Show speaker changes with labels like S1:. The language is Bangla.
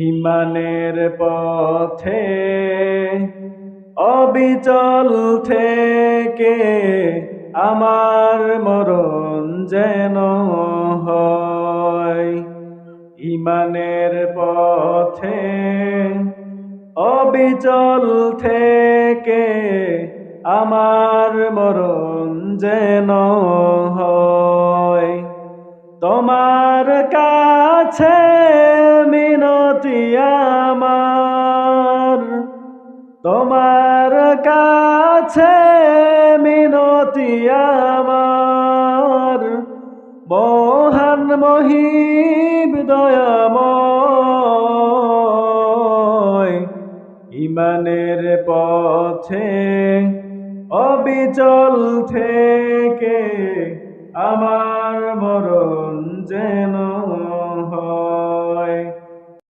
S1: ইমানের পথে অবিচল থেকে আমার মরণ যেন হয়। ইমানের পথে অবিচল থেকে আমার মরণ যেন হয়। তোমার কাছে মিনতি আমার, তোমার কাছে মিনতি আমার, মহান মহিব দয়াময়। ইমানের পথে অবিচল থেকে আমার মরণ